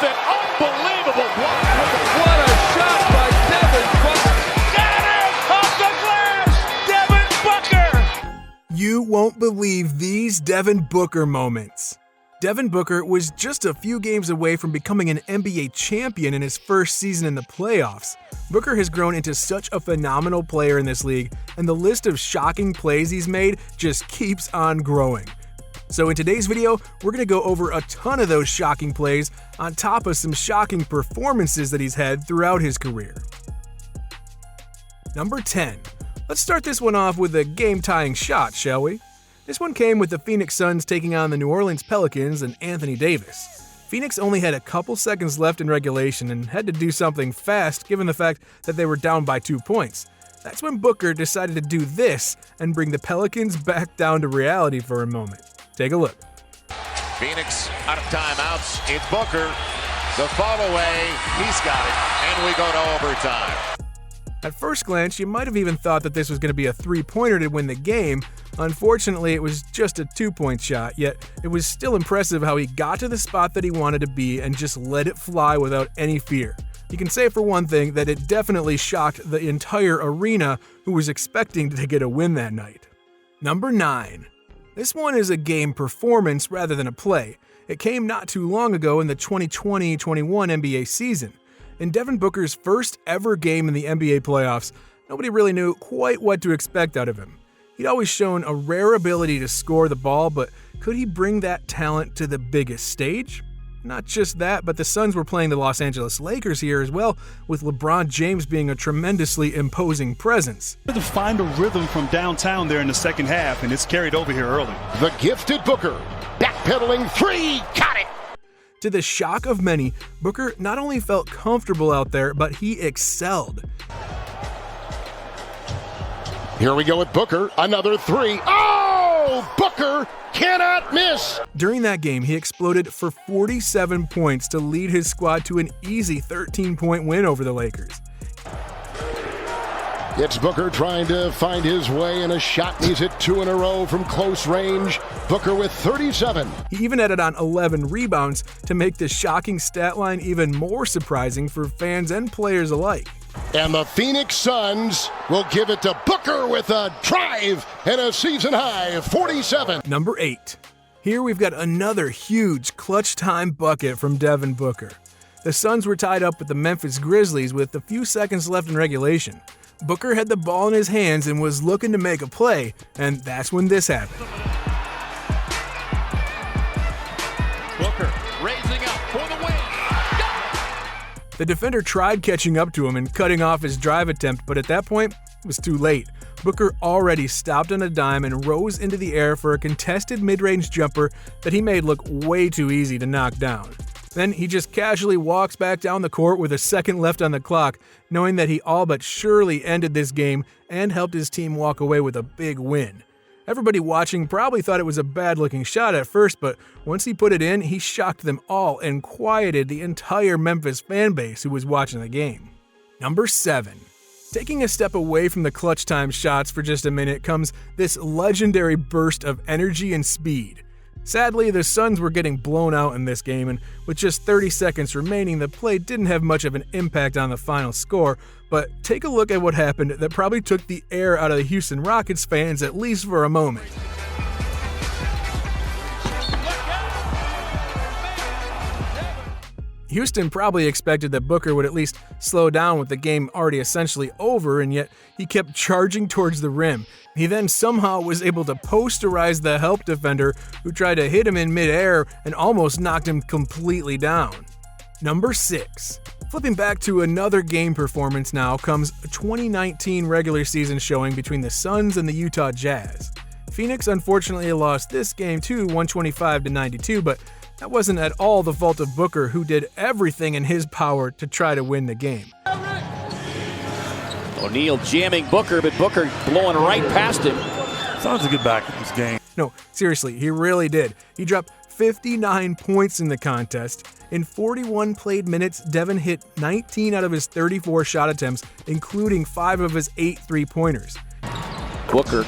an unbelievable block. What a shot by Devin Booker. Got it off the glass. Devin Booker. You won't believe these Devin Booker moments. Devin Booker was just a few games away from becoming an NBA champion in his first season in the playoffs. Booker has grown into such a phenomenal player in this league, and the list of shocking plays he's made just keeps on growing. So in today's video, we're going to go over a ton of those shocking plays on top of some shocking performances that he's had throughout his career. Number 10. Let's start this one off with a game-tying shot, shall we? This one came with the Phoenix Suns taking on the New Orleans Pelicans and Anthony Davis. Phoenix only had a couple seconds left in regulation and had to do something fast given the fact that they were down by 2 points. That's when Booker decided to do this and bring the Pelicans back down to reality for a moment. Take a look. Phoenix out of timeouts. It's Booker. The fall away. He's got it. And we go to overtime. At first glance, you might have even thought that this was going to be a three-pointer to win the game. Unfortunately, it was just a 2-point shot, yet it was still impressive how he got to the spot that he wanted to be and just let it fly without any fear. You can say for one thing that it definitely shocked the entire arena who was expecting to get a win that night. Number 9. This one is a game performance rather than a play. It came not too long ago in the 2020-21 NBA season. In Devin Booker's first ever game in the NBA playoffs, nobody really knew quite what to expect out of him. He'd always shown a rare ability to score the ball, but could he bring that talent to the biggest stage? Not just that, but the Suns were playing the Los Angeles Lakers here as well, with LeBron James being a tremendously imposing presence. To find a rhythm from downtown there in the second half, and it's carried over here early. The gifted Booker, backpedaling three, got it! To the shock of many, Booker not only felt comfortable out there, but he excelled. Here we go with Booker, another three. Oh! Booker cannot miss! During that game, he exploded for 47 points to lead his squad to an easy 13-point win over the Lakers. It's Booker trying to find his way, and a shot needs it 2 in a row from close range. Booker with 37. He even added on 11 rebounds to make the shocking stat line even more surprising for fans and players alike. And the Phoenix Suns will give it to Booker with a drive and a season-high 47. Number 8. Here we've got another huge clutch-time bucket from Devin Booker. The Suns were tied up with the Memphis Grizzlies with a few seconds left in regulation. Booker had the ball in his hands and was looking to make a play, and that's when this happened. Booker raising up for the win. The defender tried catching up to him and cutting off his drive attempt, but at that point, it was too late. Booker already stopped on a dime and rose into the air for a contested mid-range jumper that he made look way too easy to knock down. Then he just casually walks back down the court with a second left on the clock, knowing that he all but surely ended this game and helped his team walk away with a big win. Everybody watching probably thought it was a bad-looking shot at first, but once he put it in, he shocked them all and quieted the entire Memphis fan base who was watching the game. Number 7. Taking a step away from the clutch time shots for just a minute comes this legendary burst of energy and speed. Sadly, the Suns were getting blown out in this game, and with just 30 seconds remaining, the play didn't have much of an impact on the final score, but take a look at what happened that probably took the air out of the Houston Rockets fans at least for a moment. Houston probably expected that Booker would at least slow down with the game already essentially over, and yet he kept charging towards the rim. He then somehow was able to posterize the help defender who tried to hit him in midair and almost knocked him completely down. Number 6. Flipping back to another game performance now comes a 2019 regular season showing between the Suns and the Utah Jazz. Phoenix unfortunately lost this game too, 125-92, but that wasn't at all the fault of Booker, who did everything in his power to try to win the game. O'Neal jamming Booker, but Booker blowing right past him. Suns to get back in this game. No, seriously, he really did. He dropped 59 points in the contest. In 41 played minutes, Devin hit 19 out of his 34 shot attempts, including 5 of his 8 three-pointers. Booker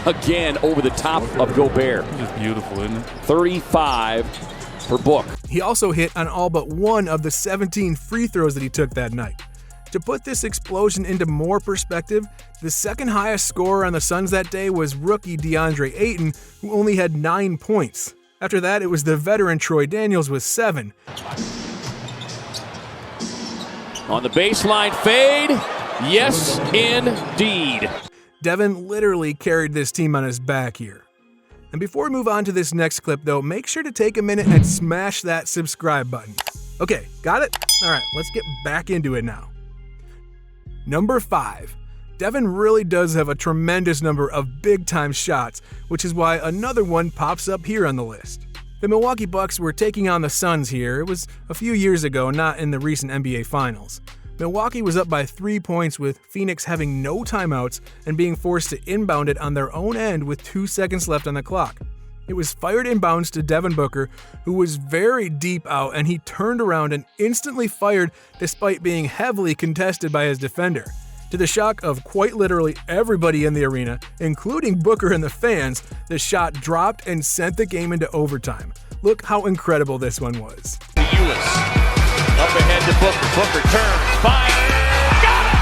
again over the top of Gobert. Just beautiful, isn't it? 35 for Book. He also hit on all but one of the 17 free throws that he took that night. To put this explosion into more perspective, the second highest scorer on the Suns that day was rookie DeAndre Ayton, who only had 9 points. After that, it was the veteran Troy Daniels with 7. On the baseline fade, yes, indeed. Devin literally carried this team on his back here. And before we move on to this next clip, though, make sure to take a minute and smash that subscribe button. Okay, got it? All right, let's get back into it now. Number 5. Devin really does have a tremendous number of big-time shots, which is why another one pops up here on the list. The Milwaukee Bucks were taking on the Suns here. It was a few years ago, not in the recent NBA Finals. Milwaukee was up by 3 points with Phoenix having no timeouts and being forced to inbound it on their own end with 2 seconds left on the clock. It was fired inbounds to Devin Booker, who was very deep out, and he turned around and instantly fired despite being heavily contested by his defender. To the shock of quite literally everybody in the arena, including Booker and the fans, the shot dropped and sent the game into overtime. Look how incredible this one was. Ewis up ahead to Booker. Booker turns, fires, got it!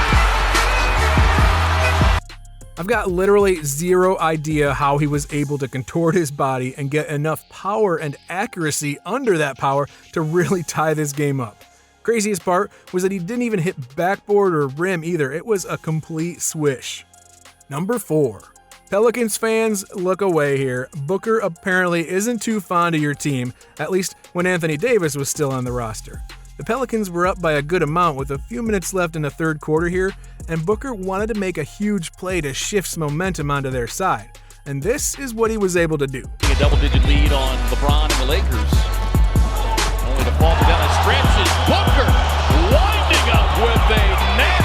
I've got literally zero idea how he was able to contort his body and get enough power and accuracy under that power to really tie this game up. Craziest part was that he didn't even hit backboard or rim either. It was a complete swish. Number 4. Pelicans fans, look away here. Booker apparently isn't too fond of your team, at least when Anthony Davis was still on the roster. The Pelicans were up by a good amount with a few minutes left in the third quarter here, and Booker wanted to make a huge play to shift some momentum onto their side. And this is what he was able to do. A double-digit lead on LeBron and the Lakers. Only to fall down a stretch is Booker winding up with a nasty.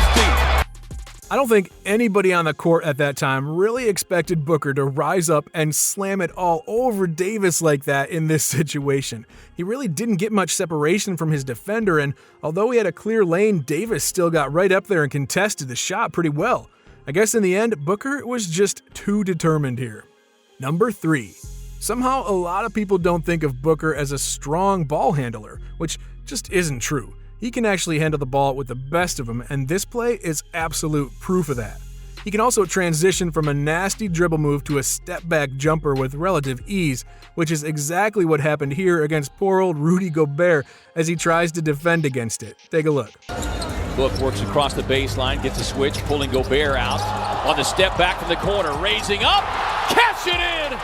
I don't think anybody on the court at that time really expected Booker to rise up and slam it all over Davis like that in this situation. He really didn't get much separation from his defender, and although he had a clear lane, Davis still got right up there and contested the shot pretty well. I guess in the end, Booker was just too determined here. Number 3. Somehow a lot of people don't think of Booker as a strong ball handler, which just isn't true. He can actually handle the ball with the best of them, and this play is absolute proof of that. He can also transition from a nasty dribble move to a step-back jumper with relative ease, which is exactly what happened here against poor old Rudy Gobert as he tries to defend against it. Take a look. Book works across the baseline, gets a switch, pulling Gobert out. On the step back from the corner, raising up, cash it in!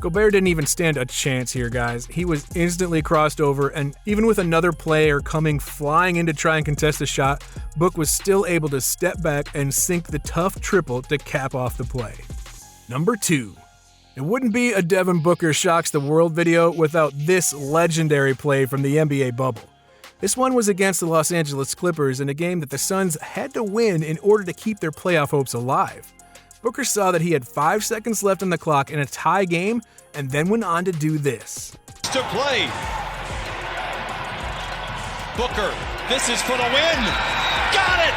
Gobert didn't even stand a chance here, guys. He was instantly crossed over, and even with another player coming flying in to try and contest the shot, Book was still able to step back and sink the tough triple to cap off the play. Number 2. It wouldn't be a Devin Booker Shocks the World video without this legendary play from the NBA bubble. This one was against the Los Angeles Clippers in a game that the Suns had to win in order to keep their playoff hopes alive. Booker saw that he had 5 seconds left on the clock in a tie game and then went on to do this. To play. Booker, this is for the win. Got it!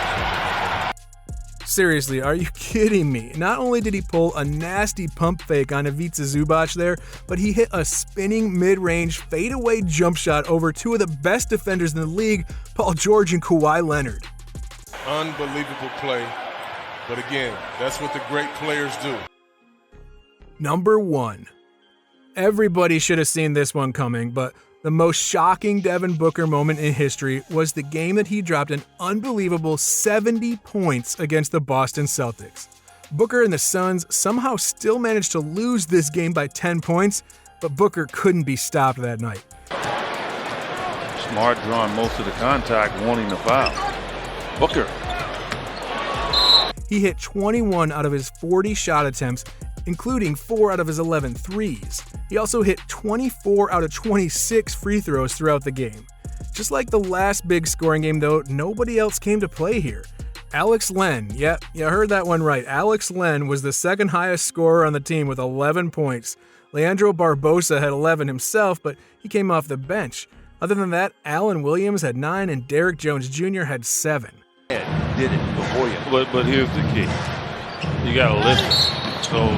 Seriously, are you kidding me? Not only did he pull a nasty pump fake on Ivica Zubac there, but he hit a spinning mid-range fadeaway jump shot over two of the best defenders in the league, Paul George and Kawhi Leonard. Unbelievable play. But again, that's what the great players do. Number 1. Everybody should have seen this one coming, but the most shocking Devin Booker moment in history was the game that he dropped an unbelievable 70 points against the Boston Celtics. Booker and the Suns somehow still managed to lose this game by 10 points, but Booker couldn't be stopped that night. Smart drawing most of the contact, wanting the foul. Booker. He hit 21 out of his 40 shot attempts, including 4 out of his 11 threes. He also hit 24 out of 26 free throws throughout the game. Just like the last big scoring game though, nobody else came to play here. Alex Len, yeah, you heard that one right. Alex Len was the second highest scorer on the team with 11 points. Leandro Barbosa had 11 himself, but he came off the bench. Other than that, Allen Williams had 9 and Derrick Jones Jr. had 7. Did it before you. But here's the key. You got to listen. So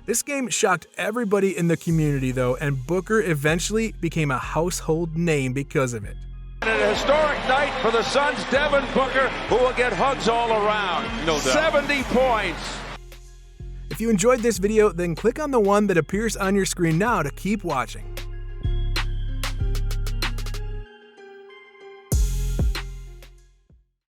This game shocked everybody in the community though, and Booker eventually became a household name because of it. An historic night for the Suns' Devin Booker, who will get hugs all around. No doubt. 70 points. If you enjoyed this video, then click on the one that appears on your screen now to keep watching.